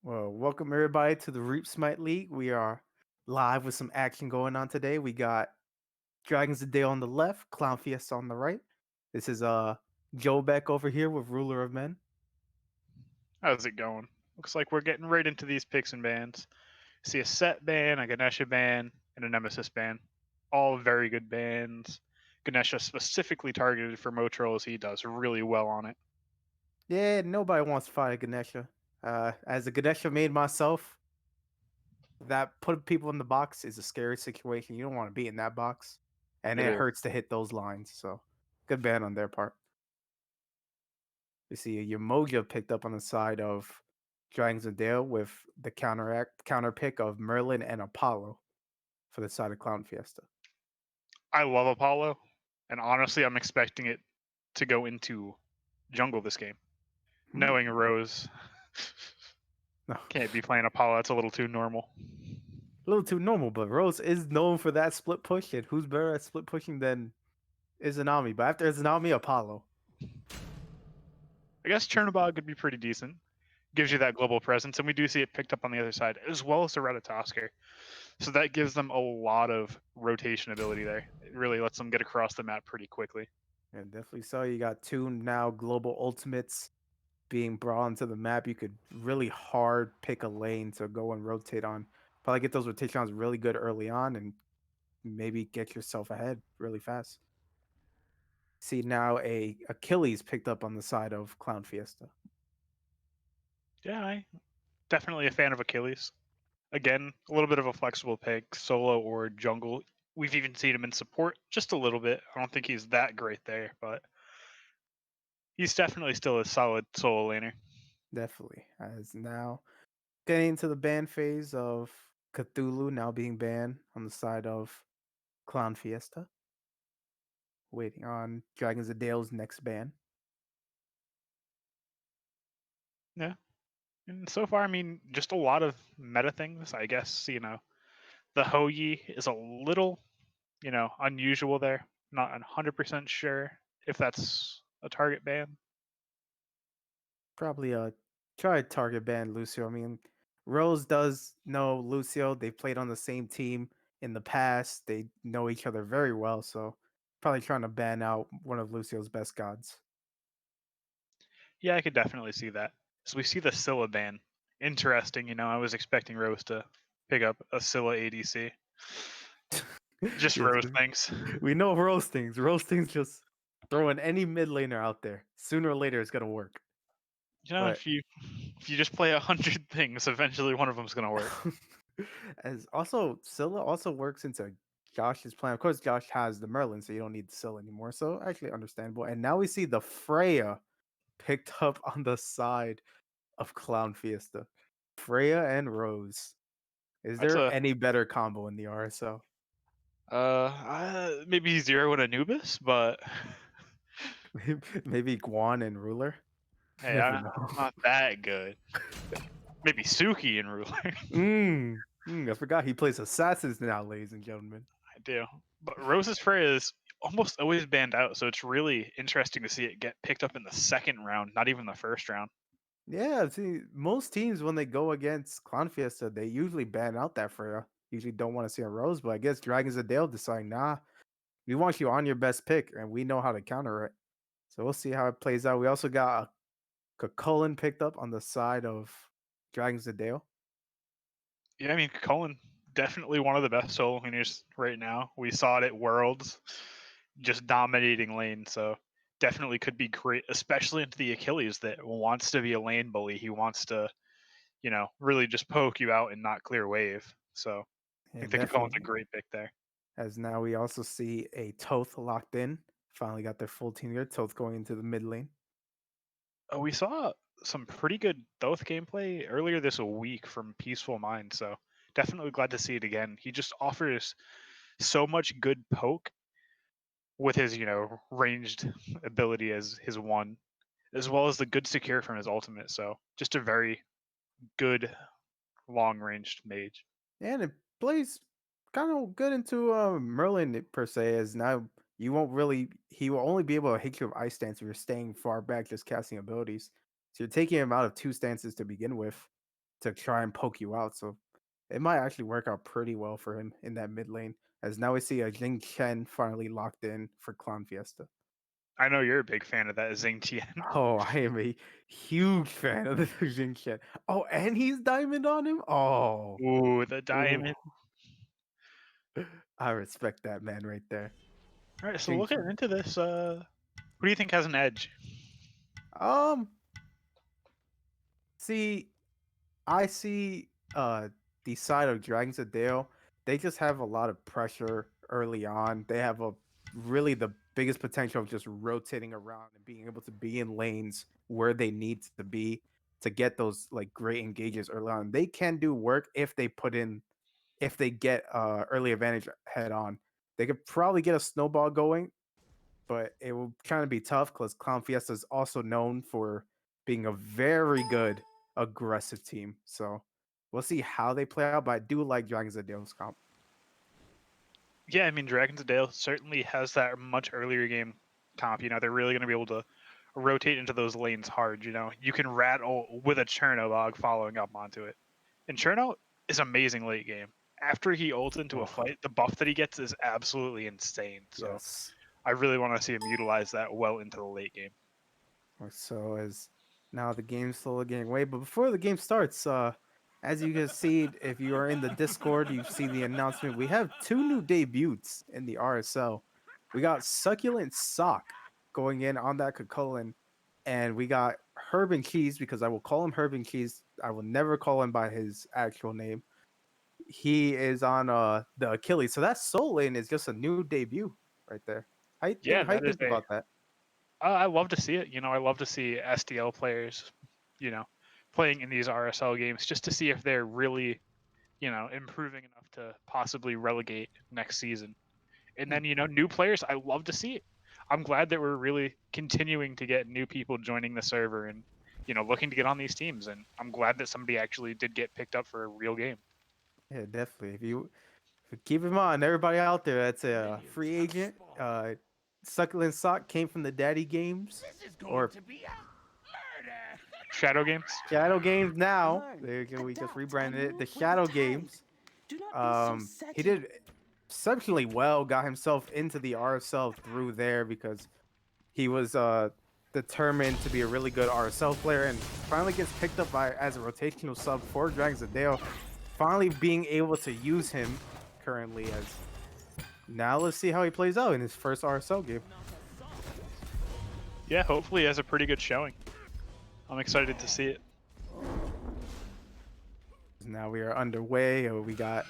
Well, welcome everybody to the Reap Smite League. We are live with some action going on today. We got Dragons of Day on the left, Clown Fiesta on the right. This is Joe back over here with Ruler of Men. How's it going? Looks like we're getting right into these picks and bans. See a set ban, a Ganesha ban, and a Nemesis ban. All very good bans. Ganesha specifically targeted for Motro as he does really well on it. Yeah, nobody wants to fight a Ganesha. As a Ganesha main myself, that putting people in the box is a scary situation. You don't want to be in that box, and It it is. hurts to hit those lines. So, good ban on their part. You see your Moja picked up on the side of Dragons of Dale with the counter pick of Merlin and Apollo for the side of Clown Fiesta. I love Apollo, and honestly, I'm expecting it to go into jungle this game. Hmm? Knowing Rose No, can't be playing Apollo, that's a little too normal. a little too normal, but Rose is known for that split push, and who's better at split pushing than Izanami? But after Izanami, Apollo. I guess Chernobog could be pretty decent. Gives you that global presence, and we do see it picked up on the other side, as well as the Ratatosker. So that gives them a lot of rotation ability there. It really lets them get across the map pretty quickly. And definitely so. You got two now global ultimates being brought onto the map. You could really hard pick a lane to go and rotate on. Probably get those rotations really good early on and maybe get yourself ahead really fast. See now a Achilles picked up on the side of Clown Fiesta. Yeah, I definitely a fan of Achilles. Again, a little bit of a flexible pick, solo or jungle. We've even seen him in support just a little bit. I don't think he's that great there, but he's definitely still a solid solo laner. Definitely. As now getting into the ban phase of Cthulhu now being banned on the side of Clown Fiesta. Waiting on Dragons of Dale's next ban. Yeah. And so far, I mean, just a lot of meta things, I guess, the Hoyi is a little, unusual there. Not 100% sure if that's a target ban. Probably try to target ban Lucio. I mean, Rose does know Lucio. They played on the same team in the past. They know each other very well, so probably trying to ban out one of Lucio's best gods. Yeah, I could definitely see that. So we see the Scylla ban. Interesting, I was expecting Rose to pick up a Scylla ADC. Just Yes, Rose things. we know roastings. Roastings just throwing any mid laner out there. Sooner or later, it's gonna work. But If you just play 100 things, eventually one of them's gonna work. as also Scylla also works into Josh's plan. Of course, Josh has the Merlin, so you don't need the Scylla anymore. So actually understandable. And now we see the Freya picked up on the side of Clown Fiesta. Freya and Rose. Is That's there a any better combo in the RSL? maybe Zero and Anubis, but Maybe Guan and Ruler. hey, Never I'm know. not that good. Maybe Suki and Ruler. I forgot he plays assassins now, ladies and gentlemen. I do. But Rose's Freya is almost always banned out, so it's really interesting to see it get picked up in the second round, not even the first round. Yeah, see, most teams when they go against Clown Fiesta, they usually ban out that Freya. Usually don't want to see a Rose, but I guess Dragons of Dale decide, nah, we want you on your best pick, and we know how to counter it. So we'll see how it plays out. We also got a Cullen picked up on the side of Dragons of Dale. Yeah, I mean, Cullen definitely one of the best solo laners right now. We saw it at Worlds, just dominating lane. So definitely could be great, especially into the Achilles that wants to be a lane bully. He wants to, really just poke you out and not clear wave. So I Yeah, think the Cullen's a definitely. great pick there. As now we also see a Toth locked in. Finally got their full team here. Toth going into the mid lane. We saw some pretty good Thoth gameplay earlier this week from Peaceful Mind. So definitely glad to see it again. He just offers so much good poke with his, ranged ability as his one, as well as the good secure from his ultimate. So just a very good long ranged mage. And it plays kind of good into Merlin per se, as now you won't really he will only be able to hit you with ice stance if you're staying far back just casting abilities. So you're taking him out of two stances to begin with. to try and poke you out. So it might actually work out pretty well for him in that mid lane. As now we see a Jing Chen finally locked in for Clown Fiesta. I know you're a big fan of that Zing Tian. Oh, I am a huge fan of the Jing Chen. Oh, and he's diamond on him. Oh, Ooh, the ooh, diamond. I respect that man right there. All right, so Jing looking Chen. into this, who do you think has an edge? Um, see, I see the side of Dragons of Dale. They just have a lot of pressure early on. They have a really the biggest potential of just rotating around and being able to be in lanes where they need to be to get those like great engages early on. They can do work if they get early advantage head on. They could probably get a snowball going, but it will kind of be tough because Clown Fiesta is also known for being a very good aggressive team. So we'll see how they play out. But I do like Dragons of Deals comp. Yeah, I mean, Dragons of Dale certainly has that much earlier game comp. You know, they're really going to be able to rotate into those lanes hard. You know, you can rattle with a Chernobog following up onto it. And Cherno is amazing late game. After he ults into a Oh, fight, the buff that he gets is absolutely insane. So yes. I really want to see him utilize that well into the late game. So as now the game's slowly getting away. But before the game starts, as you can see, if you are in the Discord, you see the announcement. We have two new debuts in the RSL. We got Succulent Sock going in on that Kakulin, and we got Herb and Keys, because I will call him Herb and Keys. I will never call him by his actual name. He is on the Achilles. So that Soul Lane is just a new debut right there. Yeah, How you that is think a. about that? I love to see it. You know, I love to see SDL players, you know, playing in these RSL games just to see if they're really, you know, improving enough to possibly relegate next season. And Hmm. then, you know, new players, I love to see it. I'm glad that we're really continuing to get new people joining the server and, you know, looking to get on these teams. And I'm glad that somebody actually did get picked up for a real game. Yeah, definitely. Keep in mind, everybody out there that's a free agent. Succulent Sock came from the Daddy Games or Shadow games? Shadow Games now. We just rebranded it. The Shadow Games. He did exceptionally well. Got himself into the RSL through there because he was determined to be a really good RSL player, and finally gets picked up by as a rotational sub for Dragons of Dale. Finally being able to use him currently as now let's see how he plays out in his first RSL game. Yeah, hopefully he has a pretty good showing. I'm excited to see it. Now we are underway. We got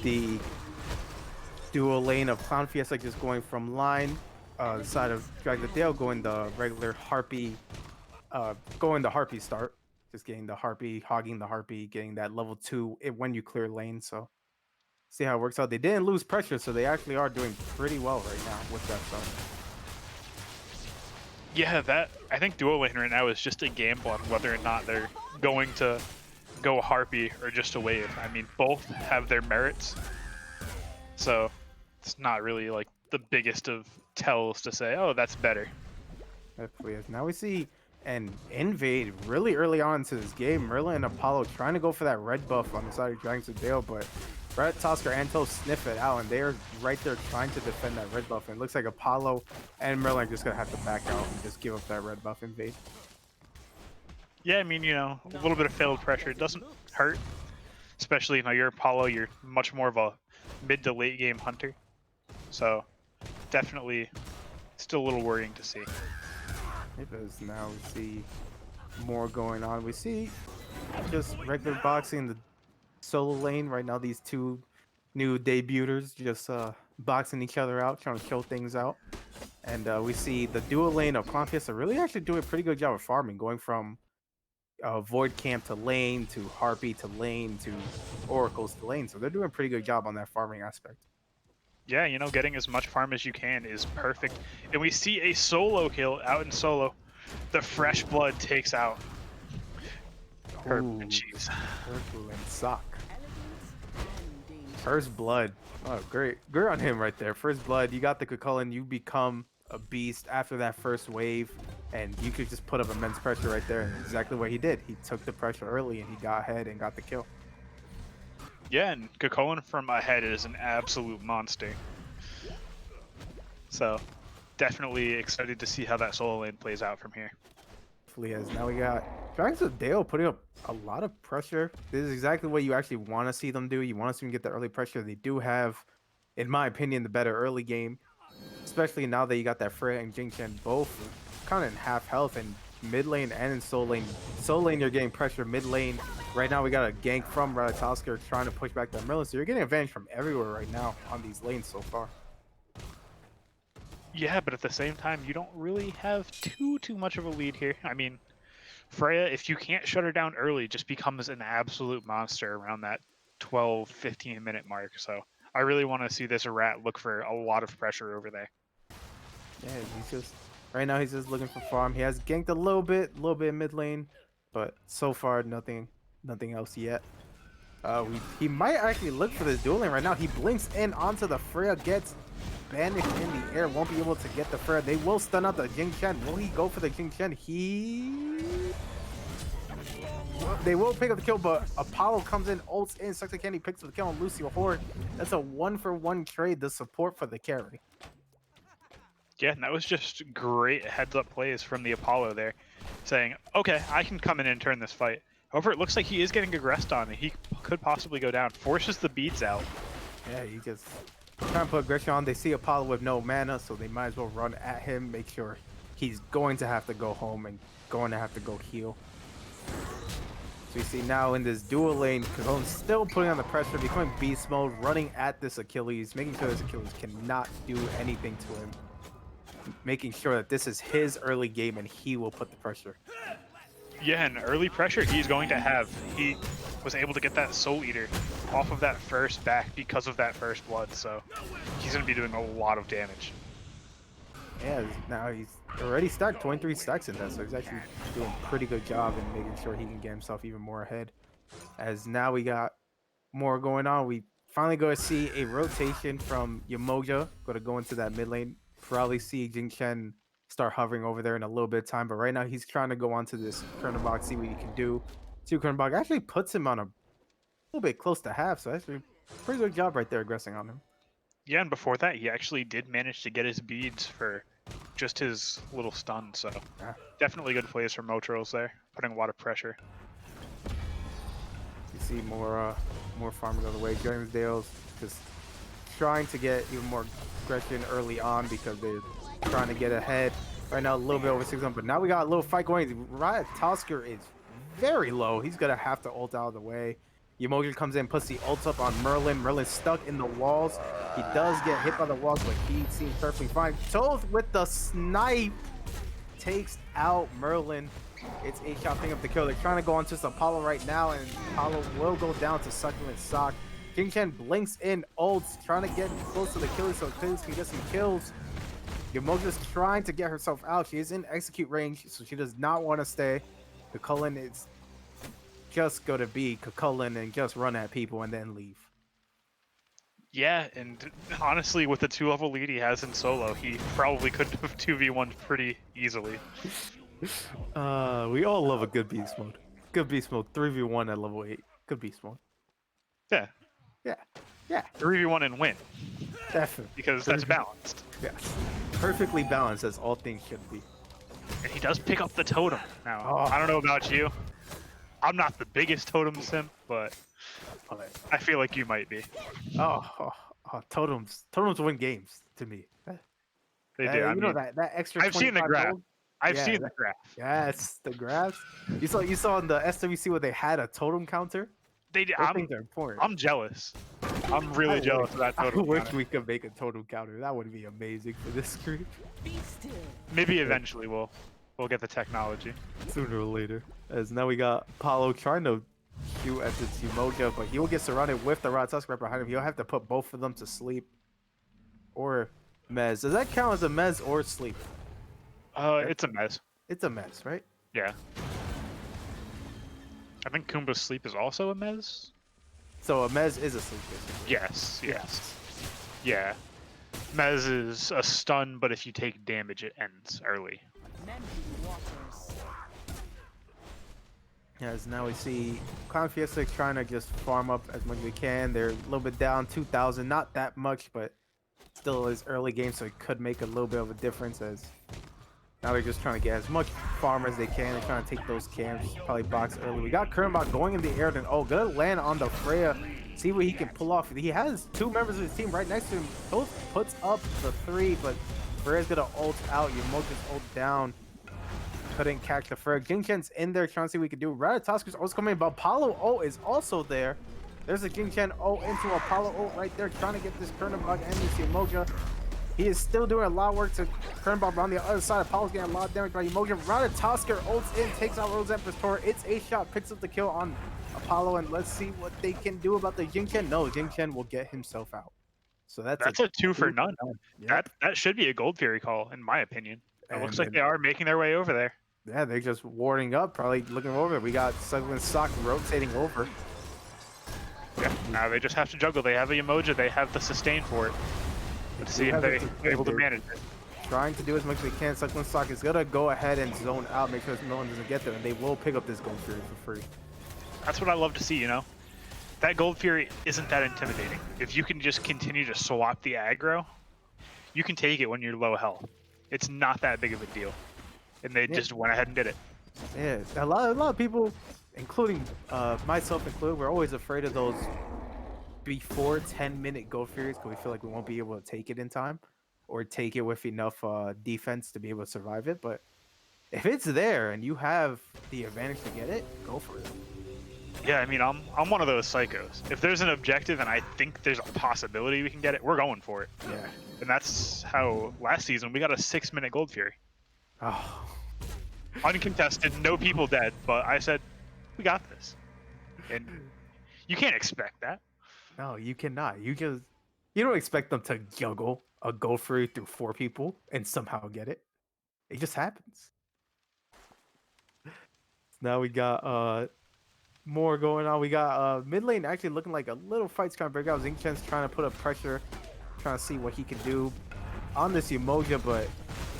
the dual lane of Clown Fiesta just going from line, the side of Drag the Dale going the regular Harpy, going the Harpy start, just getting the Harpy, hogging the Harpy, getting that level 2 when you clear lane. So see how it works out. They didn't lose pressure, so they actually are doing pretty well right now with that stuff. Yeah, that I think duo lane right now is just a gamble on whether or not they're going to go Harpy or just a wave. I mean, both have their merits, so it's not really like the biggest of tells to say, oh, that's better. Definitely is. Now we see an invade really early on into this game. Merlin and Apollo trying to go for that red buff on the side of Dragons of Dale, but Brett, Tosker, and Toe sniff it out, and they're right there trying to defend that red buff. And it looks like Apollo and Merlin are just gonna have to back out and just give up that red buff invade. Yeah, I mean, you know, a little bit of failed pressure doesn't hurt, especially, you know, you're Apollo, you're much more of a mid to late game hunter, so definitely still a little worrying to see. It is. Now we see more going on. We see just regular boxing in the solo lane right now. These two new debuters just boxing each other out, trying to show things out. And we see the dual lane of Clown Fiesta really actually doing a pretty good job of farming, going from Void Camp to lane to Harpy to lane to Oracles to lane. So they're doing a pretty good job on that farming aspect. Yeah, you know, getting as much farm as you can is perfect. And we see a solo kill out in solo. The fresh blood takes out Herb and Ooh, Cheese. Purple and Sock. First blood. Oh, great. Good on him right there. First blood. You got the Cucullin. You become a beast after that first wave. And you could just put up immense pressure right there, and exactly what he did. He took the pressure early, and he got ahead and got the kill. Yeah, and Cocoon from ahead is an absolute monster. So, definitely excited to see how that solo lane plays out from here. Hopefully, as now we got Dragons of Dale putting up a lot of pressure. This is exactly what you actually want to see them do. You want to see them get the early pressure. They do have, in my opinion, the better early game, especially now that you got that Freya and Jing Chen both kind of in half health and mid lane and in soul lane. Soul lane, you're getting pressure. Mid lane, right now we got a gank from Ratatosker trying to push back that Merlin. So you're getting advantage from everywhere right now on these lanes so far. Yeah, but at the same time, you don't really have too much of a lead here. I mean, Freya, if you can't shut her down early, just becomes an absolute monster around that 12, 15-minute mark. So I really want to see this rat look for a lot of pressure over there. Yeah, he's just right now he's just looking for farm. He has ganked a little bit mid lane, but so far nothing else yet. He might actually look for this duel lane right now. He blinks in onto the Freya, gets banished in the air, won't be able to get the Freya. They will stun out the Jing Chen. Will he go for the Jing Chen? They will pick up the kill, but Apollo comes in, ults in, sucks the candy, picks up the kill on Lucio Horde. That's a 1-for-1 trade, the support for the carry. Yeah, and that was just great heads-up plays from the Apollo there, saying, okay, I can come in and turn this fight. However, it looks like he is getting aggressed on, and he could possibly go down. Forces the beads out. Yeah, he just trying to put aggression on. They see Apollo with no mana, so they might as well run at him, make sure he's going to have to go home and going to have to go heal. So you see now in this dual lane, Cagone's still putting on the pressure, becoming beast mode, running at this Achilles, making sure this Achilles cannot do anything to him. Making sure that this is his early game and he will put the pressure. Yeah, and early pressure he's going to have. He was able to get that Soul Eater off of that first back because of that first blood, so he's going to be doing a lot of damage. Yeah, now he's already stacked 23 stacks in that, so he's actually doing a pretty good job in making sure he can get himself even more ahead. As now we got more going on, we finally go to see a rotation from Yamoja, going to go into that mid lane. Probably see Jing Chen start hovering over there in a little bit of time, but right now he's trying to go onto this corner box, see what he can do. Two corner box actually puts him on a little bit close to half, so actually pretty good job right there aggressing on him. Yeah, and before that, he actually did manage to get his beads for just his little stun, so Yeah. definitely good plays from Motros there, putting a lot of pressure. You see more farmers on the way. Dale's just trying to get even more aggression early on because they're trying to get ahead. Right now, a little bit over 600, but now we got a little fight going. Ratatosker is very low. He's gonna have to ult out of the way. Yamoja comes in, puts the ult up on Merlin. Merlin's stuck in the walls. He does get hit by the walls, but he seems perfectly fine. Toth with the snipe takes out Merlin. It's 8-shot picking up the kill. They're trying to go on to Apollo right now, and Apollo will go down to Succulent Sock. Jing Chen blinks in, ults, trying to get close to the Achilles so Achilles can get some kills. Yamoja's trying to get herself out. She is in execute range, so she does not want to stay. The Cullen is just going to be Cullen and just run at people and then leave. Yeah, and honestly, with the 2-level lead he has in solo, he probably could have 2v1 pretty easily. We all love a good beast mode. Good beast mode, 3v1 at level 8. Good beast mode. Yeah. Yeah. Yeah. 3v1 and win. Definitely. Because that's balanced. Yes. Perfectly balanced as all things should be. And he does pick up the totem. Now, Oh. I don't know about you. I'm not the biggest totem simp, but I feel like you might be. Totems win games to me. They do. I You know mean, that extra. I've seen the graph. Gold? I've Yeah, seen the graph. Yes, the graphs. You saw in the SWC where they had a totem counter. They do. Those things are important. I'm jealous. I'm really jealous of that totem I wish counter. we could make a totem counter. That would be amazing for this group. Maybe eventually we'll get the technology. Sooner or later. As now we got Apollo trying to shoot at the Yamoja, but he will get surrounded with the Ratatusker right behind him. He'll have to put both of them to sleep. Or Mez. Does that count as a Mez or sleep? It's a mess. It's a Mez, right? Yeah. I think Kumba's sleep is also a mez. So a Mez is a sleep, basically. Yes. Yeah. Mez is a stun, but if you take damage, it ends early. As now we see Clown Fiesta trying to just farm up as much as they can. They're a little bit down, 2,000, not that much, but still is early game, so it could make a little bit of a difference. As now they're just trying to get as much farm as they can. They're trying to take those camps, probably box early. We got Kernbot going in the air, then gonna land on the Freya. See what he can pull off. He has two members of his team right next to him. Both puts up the 3, but Freya's gonna ult out. Yamoja's ult down. Couldn't catch the Ferg. Jingchen's in there trying to see what we can do. Ratatosk's also coming in, but Apollo ult is also there. There's a Jingchen ult into Apollo ult right there, trying to get this Kernbot and this Yamoja. He is still doing a lot of work to Kernbot on the other side. Apollo's getting a lot of damage by Yamoja. Ratatosker ults in, takes out Rose Empress Tor. It's a shot, picks up the kill on Apollo, and let's see what they can do about the Jingchen. No, Jingchen will get himself out. So that's a 2 for none. Yep. That should be a Gold Fury call, in my opinion. It looks like And they are making their way over there. yeah, they're just warding up, probably looking over. We got Sugglin Sock rotating over. Yeah, now they just have to juggle. They have a Yamoja, they have the sustain for it. Let's see if they're able to manage it. Trying to do as much as they can. Sugglin Sock is gonna go ahead and zone out, make sure Millen doesn't get there, and they will pick up this Gold Fury for free. That's what I love to see, you know? That Gold Fury isn't that intimidating. If you can just continue to swap the aggro, you can take it when you're low health. It's not that big of a deal. And they just went ahead and did it. Yeah, a lot of people, including myself included, we're always afraid of those before 10-minute Gold Furies because we feel like we won't be able to take it in time or take it with enough defense to be able to survive it. But if it's there and you have the advantage to get it, go for it. Yeah, I mean, I'm one of those psychos. If there's an objective and I think there's a possibility we can get it, we're going for it. Yeah. And that's how last season we got a 6-minute Gold Fury. Oh. Uncontested, no people dead, but I said, we got this. And you can't expect that. No, you cannot. You don't expect them to juggle a Gold Fury through 4 people and somehow get it. It just happens. Now we got more going on. We got mid lane actually looking like a little fight's trying to break out. Xingchen's trying to put up pressure, trying to see what he can do on this Yamoja, but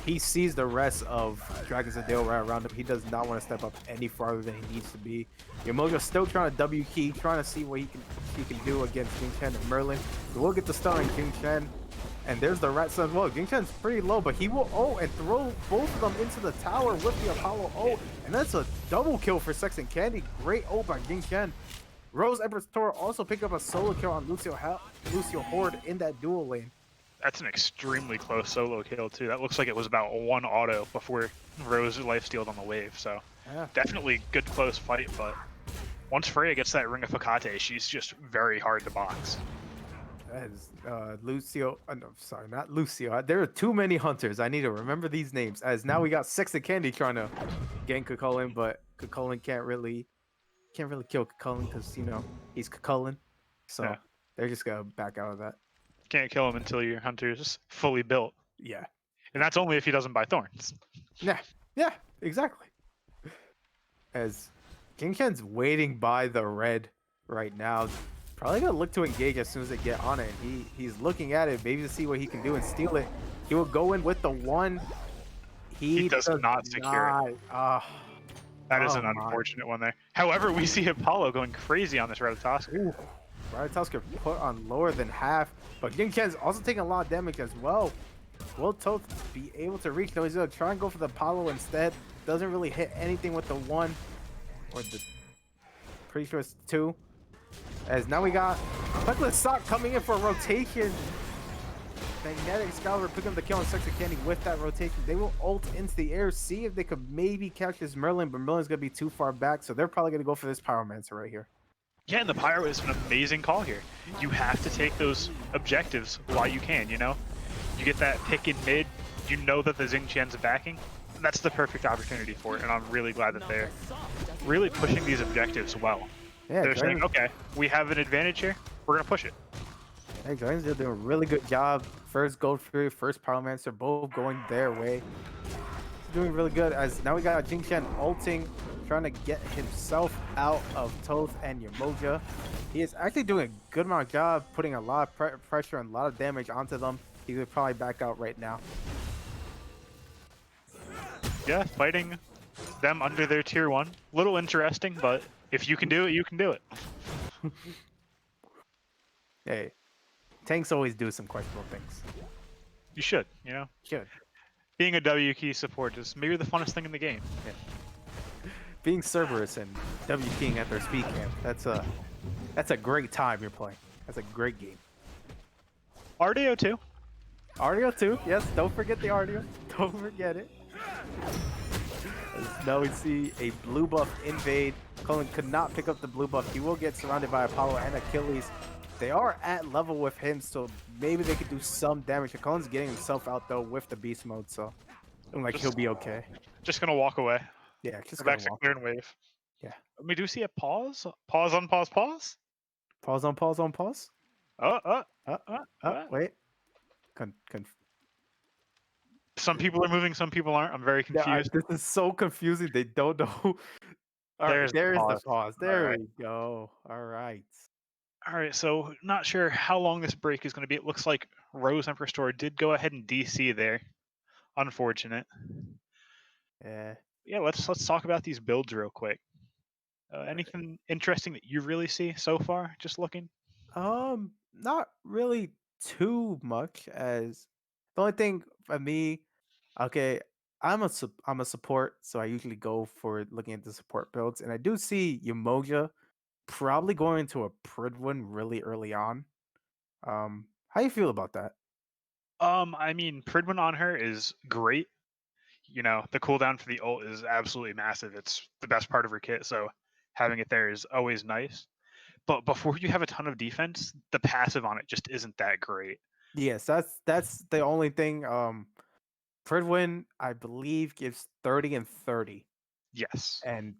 he sees the rest of Dragons of Dale right around him. He does not want to step up any farther than he needs to be. Yamoja still trying to W key, trying to see what he can do against Jingchen and Merlin. So we'll get the stun on Jingchen. And there's the Rat Sun as well. Jingchen's pretty low, but he will ult and throw both of them into the tower with the Apollo ult. And that's a double kill for Sex and Candy. Great ult by Jingchen. Rose Empress Tor also picked up a solo kill on Lucio Horde in that dual lane. That's an extremely close solo kill, too. That looks like it was about 1 auto before Rose lifestealed on the wave, so Yeah. definitely good close fight, but once Freya gets that Ring of Hecate, she's just very hard to box. That is Lucio. No, sorry, not Lucio. There are too many hunters. I need to remember these names. As now we got Sex and Candy trying to gank Cucullin, but Cucullin can't really kill Cucullin because he's Cucullin. So Yeah. they're just gonna back out of that. Can't kill him until your hunter's fully built. Yeah. And that's only if he doesn't buy thorns. Yeah, exactly. As Jingchen's waiting by the red right now. Probably gonna look to engage as soon as they get on it. He's looking at it, maybe to see what he can do and steal it. He will go in with the 1. He does not secure it. That is an unfortunate one there. However, we see Apollo going crazy on this Ratatosker. Ratatosker put on lower than half, but Jingchen's also taking a lot of damage as well. Will Toth be able to reach? No, he's gonna try and go for the Apollo instead. Doesn't really hit anything with the 1, or the pretty sure it's 2. As now we got Reckless Sock coming in for a rotation. Magnetic Excalibur picking up the kill on Sex and Candy with that rotation. They will ult into the air, see if they could maybe catch this Merlin, but Merlin's gonna be too far back, so they're probably gonna go for this Pyromancer right here. Yeah, and the Pyro is an amazing call here. You have to take those objectives while you can, you know? You get that pick in mid, you know that the Xingchen's backing, and that's the perfect opportunity for it, and I'm really glad that they're really pushing these objectives well. Yeah, They're saying, okay, we have an advantage here, we're going to push it. Hey, Dragons are doing a really good job. First Gold Fury, first Pyromancer, both going their way. Doing really good, as now we got Jingchen ulting, trying to get himself out of Toth and Yamoja. He is actually doing a good amount of job, putting a lot of pressure and a lot of damage onto them. He would probably back out right now. Yeah, fighting them under their tier 1. Little interesting, but if you can do it, you can do it. Hey, tanks always do some questionable things. You should, you know? Should. Being a W key support is maybe the funnest thing in the game. Yeah. Being Cerberus and W King at their speed camp, that's a great time you're playing. That's a great game. RDO too. Ardio too, yes, don't forget the Ardio. Don't forget it. As now we see a blue buff invade. Cullen could not pick up the blue buff. He will get surrounded by Apollo and Achilles. They are at level with him, so maybe they could do some damage. Cullen's getting himself out though with the beast mode, so like he'll be okay. Just gonna walk away. Yeah, just Go back gonna to walk. clear and wave. Yeah. We do see a pause. Pause on pause pause. Pause on pause on pause. Wait. Some people are moving, some people aren't. I'm very confused. This is so confusing. They don't know. All right, there's the pause. There we go. All right. All right, so not sure how long this break is going to be. It looks like Rose Empress Store did go ahead and DC there. Unfortunate. Yeah, let's talk about these builds real quick. Anything interesting that you really see so far? Just looking. Not really too much. As the only thing for me, okay, I'm a support, so I usually go for looking at the support builds, and I do see Umoja probably going into a Pridwin really early on. How you feel about that? I mean, Pridwin on her is great. You know, the cooldown for the ult is absolutely massive. It's the best part of her kit, so having it there is always nice. But before you have a ton of defense, the passive on it just isn't that great. Yes, that's the only thing. Pridwin, I believe, gives 30 and 30. Yes. And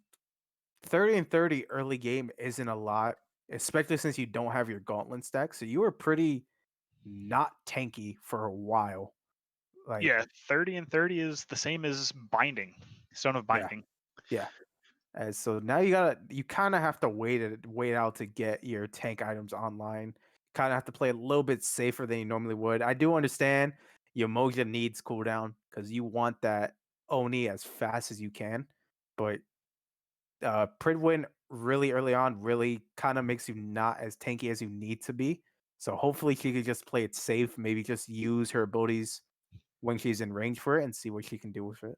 30 and 30 early game isn't a lot, especially since you don't have your gauntlet stack. So you were pretty not tanky for a while. Like, Yeah, 30 and 30 is the same as binding, Stone of Binding. Yeah. And so now you kind of have to wait out to get your tank items online. Kind of have to play a little bit safer than you normally would. I do understand your Moja needs cooldown because you want that Oni as fast as you can, but Pridwin really early on really kind of makes you not as tanky as you need to be. So hopefully she could just play it safe, maybe just use her abilities when she's in range for it and see what she can do with it.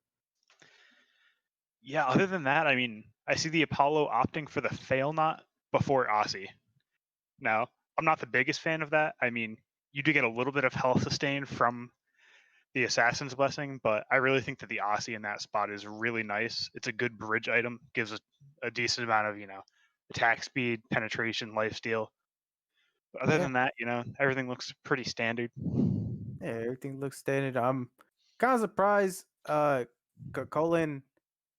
Yeah, other than that, I mean, I see the Apollo opting for the Fail Not before Aussie. Now, I'm not the biggest fan of that. I mean, you do get a little bit of health sustain from the Assassin's Blessing, but I really think that the Aussie in that spot is really nice. It's a good bridge item, gives a decent amount of, attack speed, penetration, lifesteal. But other than that, everything looks pretty standard. Yeah, everything looks standard. I'm kind of surprised Colin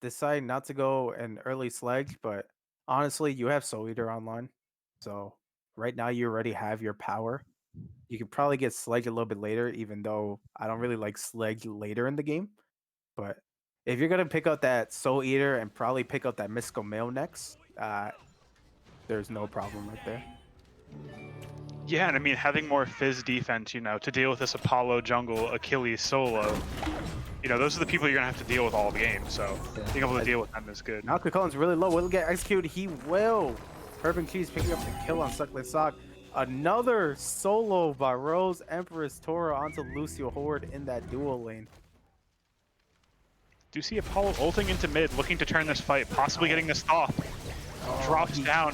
decided not to go an early sledge, but honestly, you have Soul Eater online. So right now you already have your power. You could probably get Sledge a little bit later, even though I don't really like Sledge later in the game. But if you're gonna pick up that Soul Eater and probably pick up that Mystical Mail next, there's no problem right there. Yeah, and I mean, having more Fizz defense, to deal with this Apollo jungle, Achilles solo, those are the people you're going to have to deal with all the game. So being able to deal with them is good. Now Cullen's really low. Will get executed. He will. Urban Cheese picking up the kill on Suckling Sock. Another solo by Rose Empress Tora onto Lucio Horde in that dual lane. Do you see Apollo ulting into mid, looking to turn this fight, possibly getting the stop? Drops down,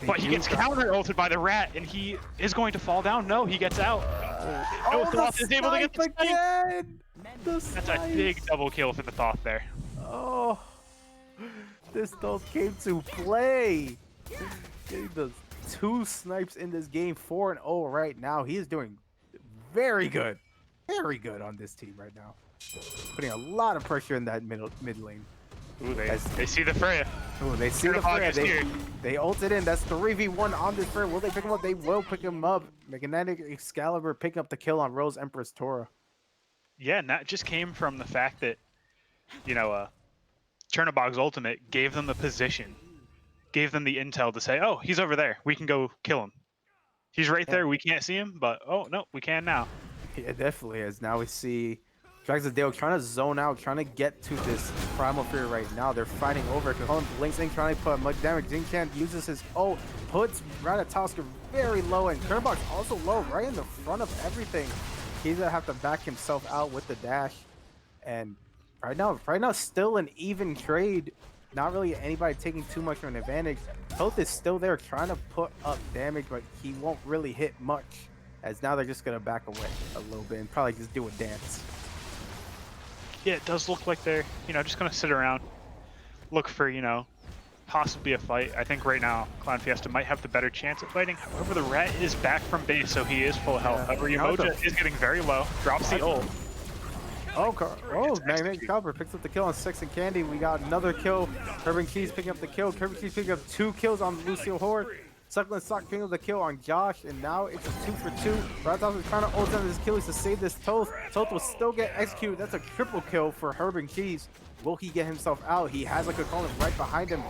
but he gets counter ulted by the rat, and he is going to fall down. No, he gets out. Thoth is able to get the again. That's a big double kill for the Thoth there. Oh, this Thoth came to play. Getting the 2 snipes in this game, 4-0 right now. He is doing very good on this team right now. Putting a lot of pressure in that mid lane. Ooh, they see the Freya. Ooh, they see the Freya. They ulted in. That's 3v1 on this Freya. Will they pick him up? They will pick him up. Magnetic Excalibur picking up the kill on Rose Empress Tora. Yeah, and that just came from the fact that, Chernobog's ultimate gave them the position, gave them the intel to say, oh, he's over there. We can go kill him. He's right there. We can't see him, but, oh, no, we can now. Yeah, definitely is. Now we see Drags Dale trying to zone out, trying to get to this Primal Fury right now. They're fighting over. Cajon blinks in, trying to put much damage. Jin-Chan uses his ult, puts Ratatosker very low, and Turnbox also low, right in the front of everything. He's gonna have to back himself out with the dash. And right now, still an even trade. Not really anybody taking too much of an advantage. Toth is still there trying to put up damage, but he won't really hit much. As now they're just gonna back away a little bit and probably just do a dance. Yeah, it does look like they're, just gonna sit around, look for, possibly a fight. I think right now Clown Fiesta might have the better chance at fighting. However, the Rat is back from base, so he is full health. However, Umoja is getting very low, drops the ult. Magnetic Copper picks up the kill on Six and Candy. We got another kill. Kirby Cheese picking up the kill. Kirby Cheese picking up 2 kills on Lucio Horde. Suckling Sock picking up the kill on Josh, and now it's a 2 for 2. Ratos is trying to ult on his Achilles to save this Toth. Toth will still get executed. That's a triple kill for Herb and Cheese. Will he get himself out? He has like a Cullen right behind him.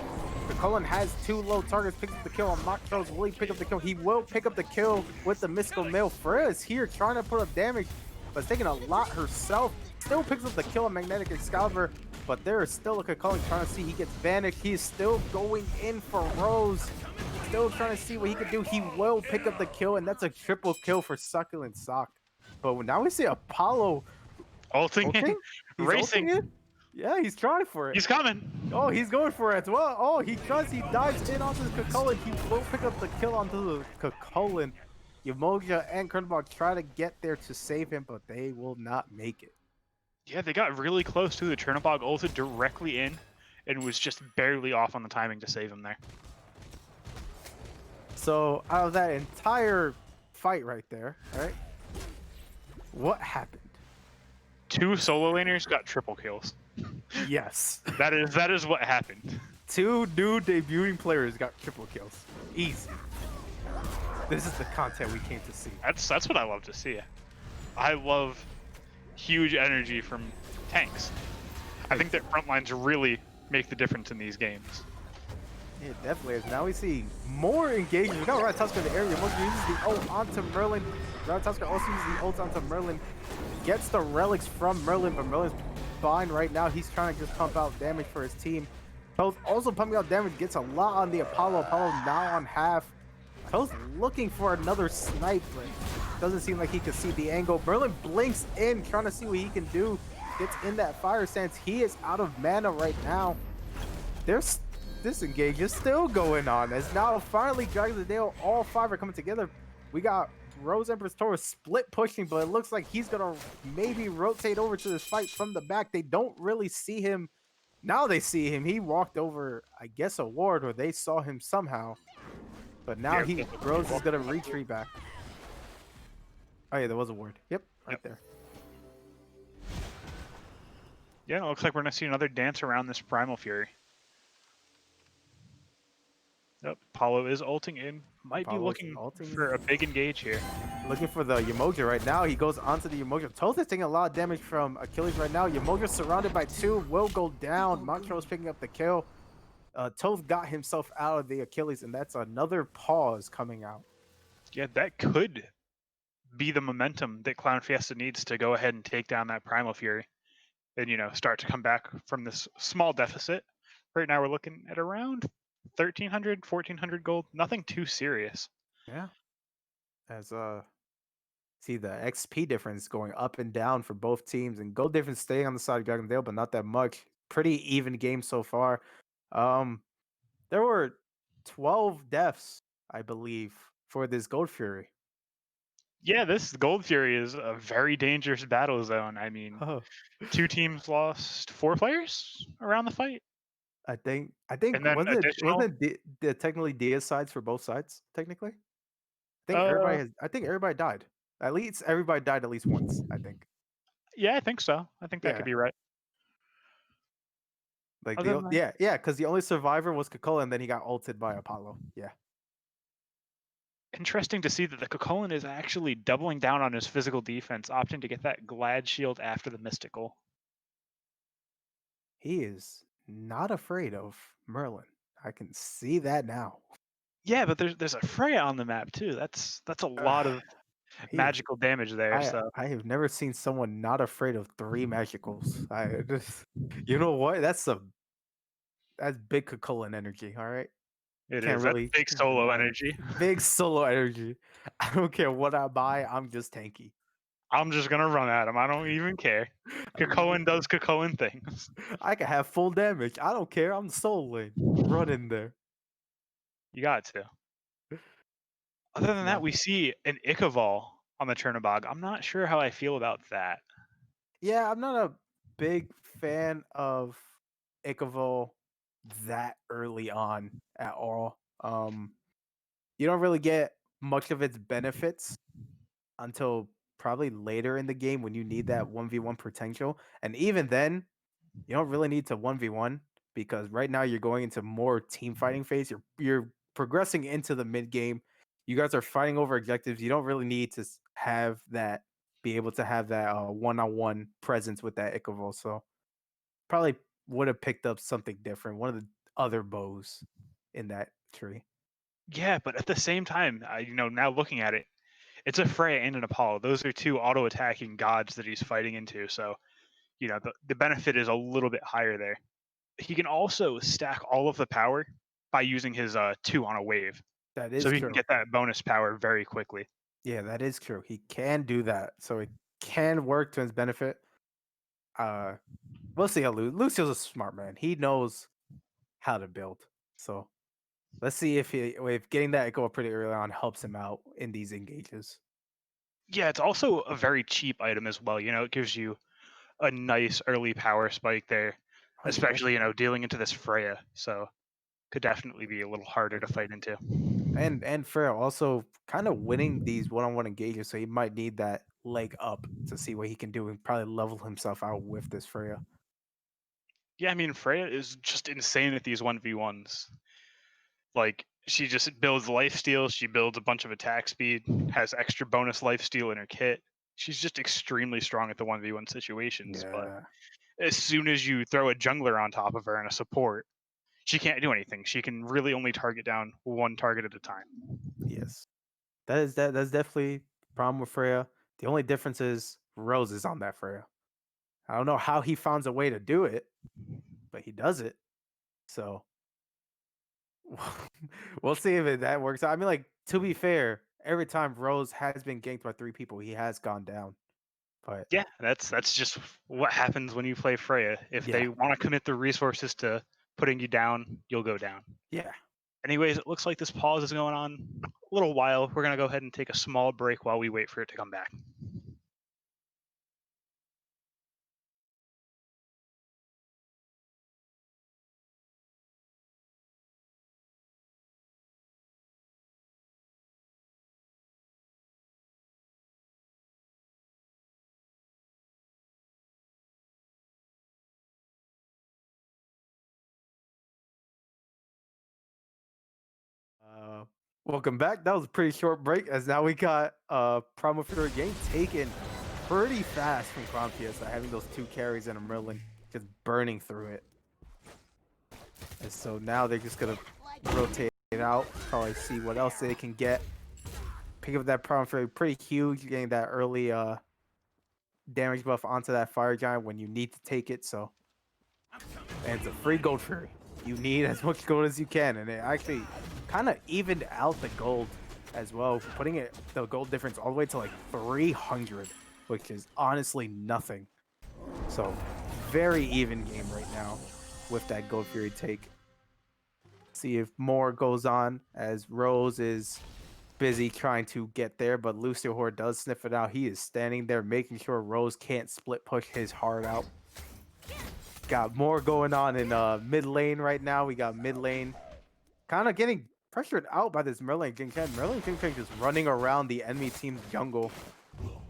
The Cullen has 2 low targets, picks up the kill on Mock Trolls. Will he pick up the kill? He will pick up the kill with the Mystical Mail. Freya is here trying to put up damage, but it's taking a lot herself. Still picks up the kill on Magnetic Excalibur, but there is still a Cullen trying to see he gets banished. He is still going in for Rose. Still trying to see what he can do. He will pick up the kill, and that's a triple kill for Succulent Sock. But now we see Apollo Ulting in, He's racing. ulting it? Yeah, he's trying for it. He's coming. Oh, he's going for it as well. Oh, he does. He dives in onto the Cucullin. He will pick up the kill onto the Cucullin. Umoja and Kernbach try to get there to save him, but they will not make it. Yeah, they got really close to the Chernobog ulted directly in and was just barely off on the timing to save him there. So out of that entire fight right there, all right, what happened? 2 solo laners got triple kills. Yes. That is what happened. 2 new debuting players got triple kills. Easy. This is the content we came to see. That's what I love to see. I love huge energy from tanks. I think that front lines really make the difference in these games. It definitely is. Now we see more engagement. We got Ratatusker in the area. Mojo uses the ult onto Merlin. Ratatusker also uses the ult onto Merlin. Gets the relics from Merlin, but Merlin's fine right now. He's trying to just pump out damage for his team. Toth also pumping out damage. Gets a lot on the Apollo. Apollo now on half. Toth looking for another snipe, but doesn't seem like he can see the angle. Merlin blinks in, trying to see what he can do. Gets in that fire stance. He is out of mana right now. There's this engage is still going on as now finally Dragon of the Dale, all 5 are coming together. We got Rose Empress Taurus split pushing, but it looks like he's gonna maybe rotate over to this fight from the back. They don't really see him. Now they see him. He walked over, I guess, a ward, or they saw him somehow. But now Rose is gonna retreat back. Oh yeah, there was a ward. Yep, right there. Yeah, it looks like we're gonna see another dance around this Primal Fury. Yep, Apollo is ulting in. Might be looking for a big engage here. Looking for the Umoja right now. He goes onto the Umoja. Toth is taking a lot of damage from Achilles right now. Umoja surrounded by 2, will go down. Montrose picking up the kill. Toth got himself out of the Achilles, and that's another pause coming out. Yeah, that could be the momentum that Clown Fiesta needs to go ahead and take down that Primal Fury and, start to come back from this small deficit. Right now we're looking at around 1,300, 1,400 gold. Nothing too serious. Yeah. As see the XP difference going up and down for both teams, and gold difference staying on the side of Dragon Dale, but not that much. Pretty even game so far. There were 12 deaths, I believe, for this Gold Fury. Yeah, this Gold Fury is a very dangerous battle zone. I mean, 2 teams lost 4 players around the fight. I think And then wasn't it technically Dia sides for both sides technically? I think everybody died. At least everybody died at least once, I think. Yeah, I think so. I think that could be right. Like because the only survivor was Cucullin, and then he got ulted by Apollo. Yeah. Interesting to see that the Cucullin is actually doubling down on his physical defense, opting to get that Glad Shield after the Mystical. He is not afraid of Merlin. I can see that now. Yeah, but there's a Freya on the map too. That's a lot of He magical damage there. So I have never seen someone not afraid of 3 magicals. I just you know what? That's big Coquelin energy, alright? it Can't is. That's really big solo deny it. energy. Big solo energy. I don't care what I buy, I'm just tanky. I'm just gonna run at him. I don't even care. Krakoan does Krakoan things. I can have full damage. I don't care. I'm the soul lane. Run in there. You got to. Other than that, No. we see an Ichaival on the Chernobog. I'm not sure how I feel about that. Yeah, I'm not a big fan of Ichaival that early on at all. You don't really get much of its benefits until probably later in the game when you need that 1v1 potential. And even then, you don't really need to 1v1 because right now you're going into more team fighting phase. You're progressing into the mid game. You guys are fighting over objectives. You don't really need to have that be able to have that one-on-one presence with that Ichaival. So probably would have picked up something different, one of the other bows in that tree. Yeah, but at the same time, now looking at it, it's a Freya and an Apollo. Those are two auto-attacking gods that he's fighting into. So, the benefit is a little bit higher there. He can also stack all of the power by using his 2 on a wave. That So is he can true. get that bonus power very quickly. Yeah, that is true. He can do that. So it can work to his benefit. Uh we'll see how Lucio's a smart man. He knows how to build. So let's see if getting that go pretty early on helps him out in these engages. Yeah, it's also a very cheap item as well. It gives you a nice early power spike there, 100%. especially, dealing into this Freya. So could definitely be a little harder to fight into. And Freya also kind of winning these one-on-one engages, so he might need that leg up to see what he can do and probably level himself out with this Freya. Yeah, I mean, Freya is just insane at these 1v1s. Like, she just builds lifesteal, she builds a bunch of attack speed, has extra bonus lifesteal in her kit. She's just extremely strong at the 1v1 situations, but Yeah. as soon as you throw a jungler on top of her and a support, she can't do anything. She can really only target down one target at a time. Yes. That's definitely the problem with Freya. The only difference is Rose is on that Freya. I don't know how he finds a way to do it, but he does it. So we'll see if that works out. I mean, like to be fair, every time Rose has been ganked by 3 people, he has gone down. But Yeah, that's just what happens when you play Freya. If yeah, they want to commit the resources to putting you down, you'll go down. yeah. Anyways, it looks like this pause is going on a little while. We're gonna go ahead and take a small break while we wait for it to come back. Uh, welcome back. That was a pretty short break, as now we got Primal Fury game taken pretty fast from Clown Fiesta, having those 2 carries and a Merlin just burning through it. And so now they're just gonna rotate it out, probably see what else they can get. Pick up that Primal Fury, pretty huge, getting that early damage buff onto that Fire Giant when you need to take it. So, and it's a free Gold Fury. You need as much gold as you can, and it actually kind of evened out the gold as well, putting the gold difference all the way to like 300, which is honestly nothing. So, very even game right now with that Gold Fury take. See if more goes on as Rose is busy trying to get there, but Lucio Horde does sniff it out. He is standing there making sure Rose can't split push his heart out. Got more going on in mid lane right now. We got mid lane kind of getting pressured out by this Merlin Jinchen. Merlin Jinchen just running around the enemy team's jungle,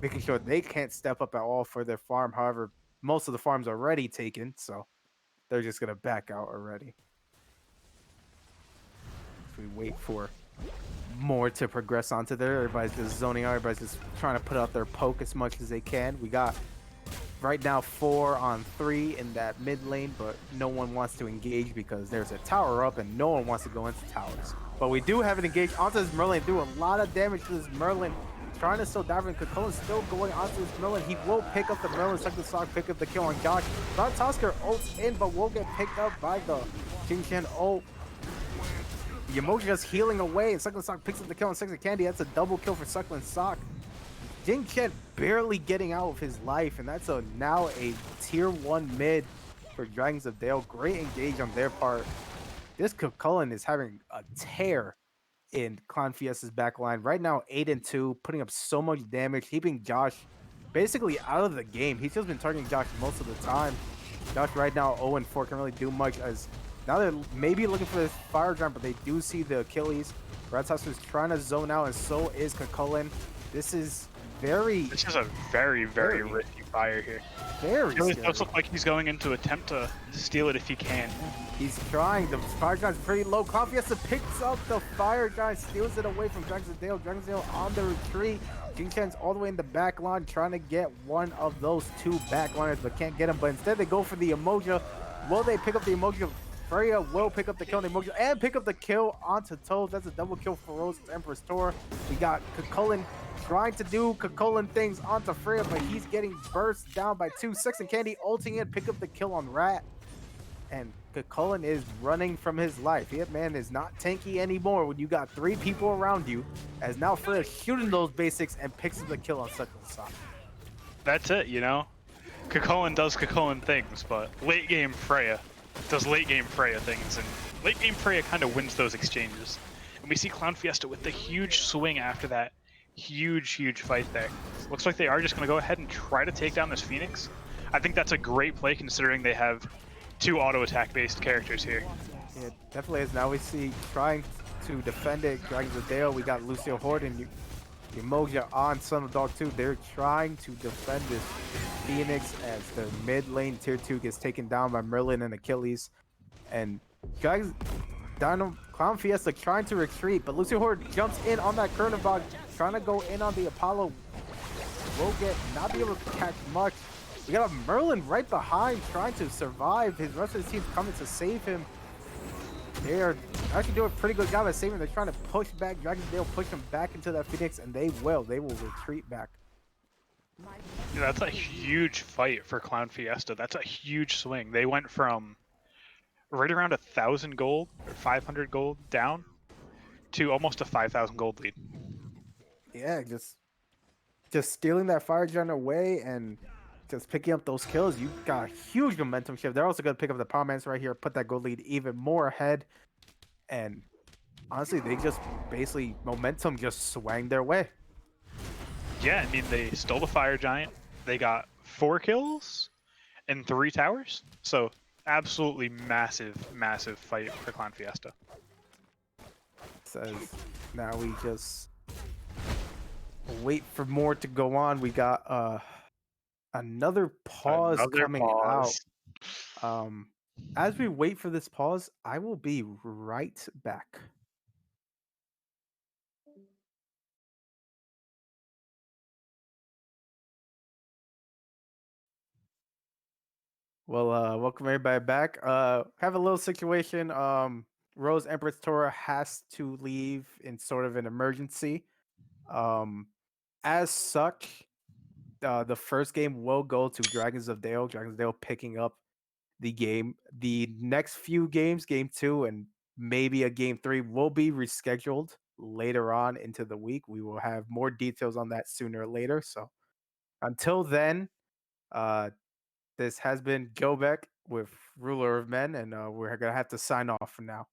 making sure they can't step up at all for their farm. However, most of the farms are already taken, so they're just going to back out already. So we wait for more to progress onto there. Everybody's just zoning out. Everybody's just trying to put out their poke as much as they can. We got right now 4-on-3 in that mid lane, but no one wants to engage because there's a tower up and no one wants to go into towers. But we do have it engaged onto this Merlin, do a lot of damage to this Merlin. trying to still dive in. Cocoon's still going onto his Merlin. He will pick up the Merlin, suck the sock, pick up the kill on Josh. Ron Tosker ults in, but will get picked up by the King Shan ult. Yamoji just healing away, and Suckling Sock picks up the kill on Sexy Candy. That's a double kill for Suckling Sock. Jing Chen barely getting out of his life, and that's now a tier 1 mid for Dragons of Dale. Great engage on their part. This Cullen is having a tear in Clown Fiesta's backline. Right now, 8-2, putting up so much damage, keeping Josh basically out of the game. He's just been targeting Josh most of the time. Josh right now 0-4, can't really do much as now they're maybe looking for this fire giant, but they do see the Achilles. Ratos is trying to zone out, and so is Kakulin. This is This is a very risky fire here. very It really scary. does look like he's going into attempt to steal it if he can. He's trying. The fire giant's pretty low. Clown Fiesta picks up the fire giant, steals it away from Dragons of Dale. Dragons of Dale on the retreat. Jing Chan's all the way in the back line, trying to get one of those two backliners, but can't get him. But instead, they go for the Emoja. Will they pick up the Emoja? Freya will pick up the kill on the Emoja and pick up the kill onto Toad. That's a double kill for Rose Empress Tor. We got Kakulin trying to do Kakulin things onto Freya, but he's getting burst down by 2. Sex and Candy ulting in, pick up the kill on Rat. And Kakulin is running from his life. Hitman is not tanky anymore when you got 3 people around you, as now Freya shooting those basics and picks up the kill on Suckling Sock. That's it, you know? Kakulin does Kakulin things, but late game Freya does late game Freya things, and late game Freya kind of wins those exchanges. And we see Clown Fiesta with the huge swing after that huge fight there. Looks like they are just going to go ahead and try to take down this Phoenix. I think that's a great play considering they have 2 auto attack based characters here. Yeah, definitely is. Now we see trying to defend it, Dragons of Dale. We got Lucio Horde and Emoja on Son of Dog 2. They're trying to defend this Phoenix as their mid lane tier 2 gets taken down by Merlin and Achilles. And Dragons Clown Fiesta trying to retreat, but Lucio Horde jumps in on that Chronobog, trying to go in on the Apollo. Will not be able to catch much. We got a Merlin right behind trying to survive. His rest of his team's coming to save him. They are actually doing a pretty good job at saving. They're trying to push back Dragons. They'll push them back into that Phoenix, and they will. They will retreat back. Yeah, that's a huge fight for Clown Fiesta. That's a huge swing. They went from right around 1,000 gold or 500 gold down to almost a 5,000 gold lead. Yeah, just stealing that fire giant away and just picking up those kills. You got a huge momentum shift. They're also going to pick up the Power Mans right here, put that gold lead even more ahead. And honestly, they just basically momentum just swang their way. Yeah, I mean, they stole the fire giant. They got 4 kills and 3 towers. So absolutely massive fight for Clown Fiesta. Says now we just wait for more to go on. We got another pause coming out. As we wait for this pause, I will be right back. Well, welcome everybody back. Have a little situation. Rose Empress Tora has to leave in sort of an emergency. As such, the first game will go to Dragons of Dale. Dragons of Dale picking up the game. The next few games, game 2 and maybe a game 3, will be rescheduled later on into the week. We will have more details on that sooner or later. So until then, this has been Joe Beck with Ruler of Men, and we're gonna have to sign off for now.